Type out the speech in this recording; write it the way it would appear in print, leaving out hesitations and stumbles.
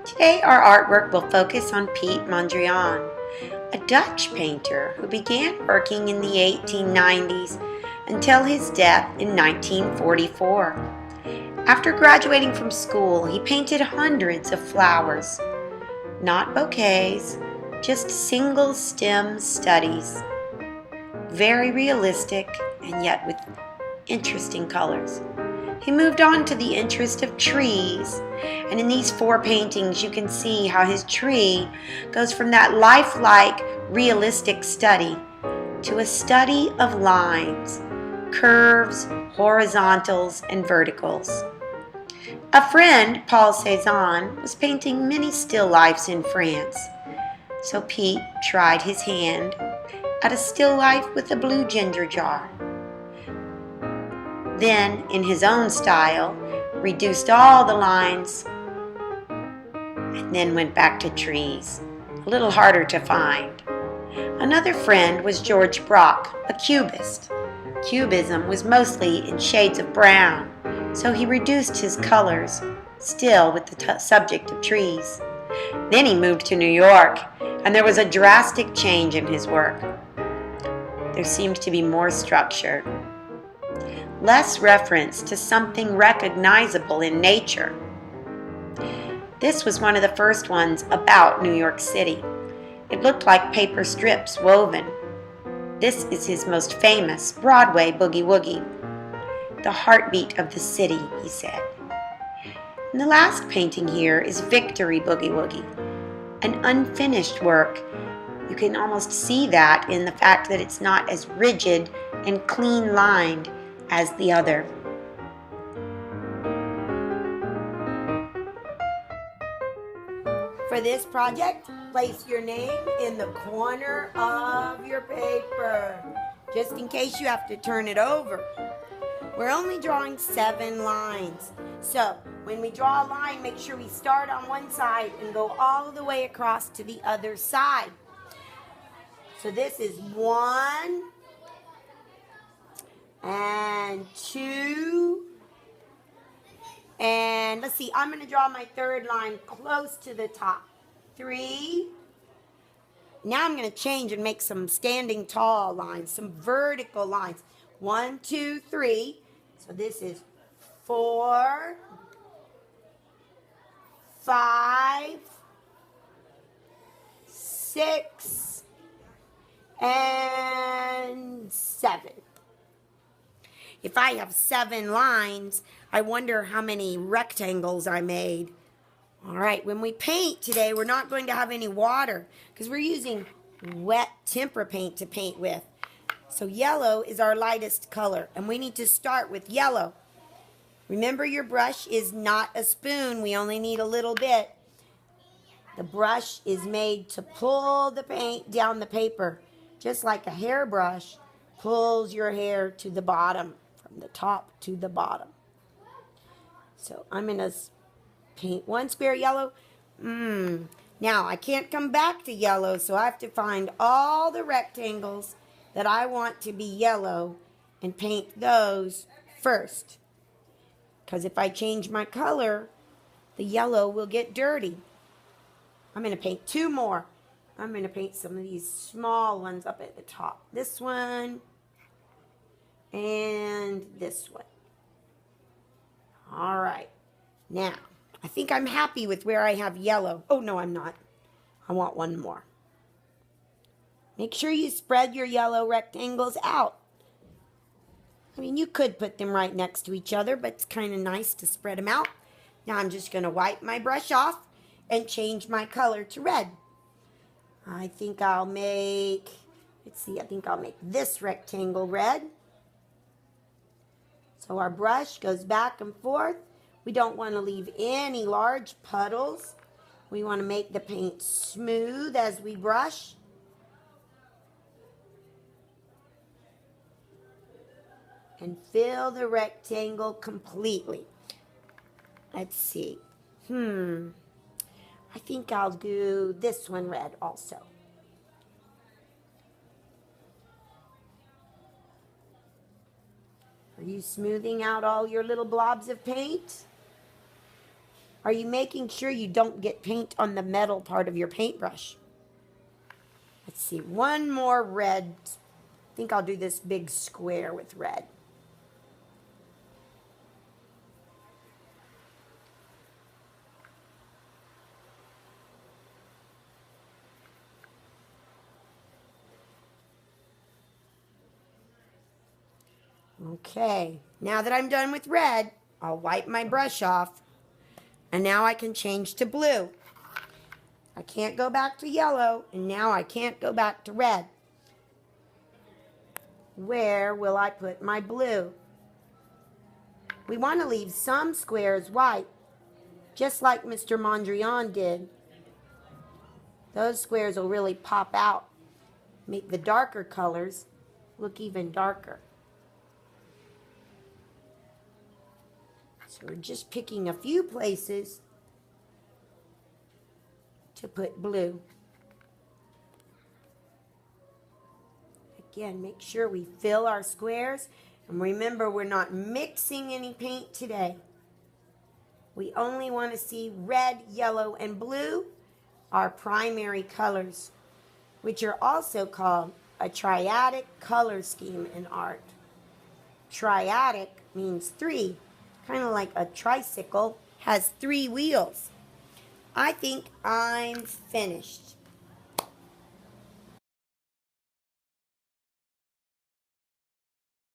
Today our artwork will focus on Piet Mondrian, a Dutch painter who began working in the 1890s until his death in 1944. After graduating from school, he painted hundreds of flowers. Not bouquets, just single stem studies. Very realistic and yet with interesting colors. He moved on to the interest of trees, and in these four paintings you can see how his tree goes from that lifelike, realistic study to a study of lines, curves, horizontals, and verticals. A friend, Paul Cézanne, was painting many still lifes in France, so Pete tried his hand at a still life with a blue ginger jar. Then, in his own style, reduced all the lines and then went back to trees, a little harder to find. Another friend was George Braque, a cubist. Cubism was mostly in shades of brown, so he reduced his colors, still with the subject of trees. Then he moved to New York, and there was a drastic change in his work. There seemed to be more structure, less reference to something recognizable in nature. This was one of the first ones about New York City. It looked like paper strips woven. This is his most famous Broadway boogie woogie. The heartbeat of the city, he said. And the last painting here is Victory Boogie Woogie, an unfinished work. You can almost see that in the fact that it's not as rigid and clean lined as the other. For this project, place your name in the corner of your paper, just in case you have to turn it over. We're only drawing 7 lines, so when we draw a line, make sure we start on one side and go all the way across to the other side. So this is 1 and 2, and let's see, I'm going to draw my third line close to the top. 3. Now I'm going to change and make some standing tall lines, some vertical lines. 1, 2, 3. So this is 4, 5, 6, and 7. If I have 7 lines, I wonder how many rectangles I made. All right, when we paint today, we're not going to have any water because we're using wet tempera paint to paint with. So yellow is our lightest color, and we need to start with yellow. Remember, your brush is not a spoon. We only need a little bit. The brush is made to pull the paint down the paper, just like a hairbrush pulls your hair to the bottom, from the top to the bottom. So I'm going to paint 1 square yellow. Now I can't come back to yellow, so I have to find all the rectangles that I want to be yellow and paint those first. Because if I change my color, the yellow will get dirty. I'm going to paint 2 more. I'm going to paint some of these small ones up at the top. This one and this one. All right. Now, I think I'm happy with where I have yellow. Oh, no, I'm not. I want 1 more. Make sure you spread your yellow rectangles out. I mean, you could put them right next to each other, but it's kind of nice to spread them out. Now I'm just going to wipe my brush off and change my color to red. I think I'll make, I think I'll make this rectangle red. So our brush goes back and forth. We don't want to leave any large puddles. We want to make the paint smooth as we brush. And fill the rectangle completely. Let's see. I think I'll do this one red also. Are you smoothing out all your little blobs of paint? are you making sure you don't get paint on the metal part of your paintbrush? Let's see, one more red. I think I'll do this big square with red. Okay, now that I'm done with red, I'll wipe my brush off. And now I can change to blue. I can't go back to yellow, and now I can't go back to red. Where will I put my blue? We want to leave some squares white, just like Mr. Mondrian did. Those squares will really pop out, make the darker colors look even darker. So we're just picking a few places to put blue. Again, make sure we fill our squares. And remember, we're not mixing any paint today. We only want to see red, yellow, and blue, our primary colors, which are also called a triadic color scheme in art. Triadic means three, kind of like a tricycle has 3 wheels. I think I'm finished.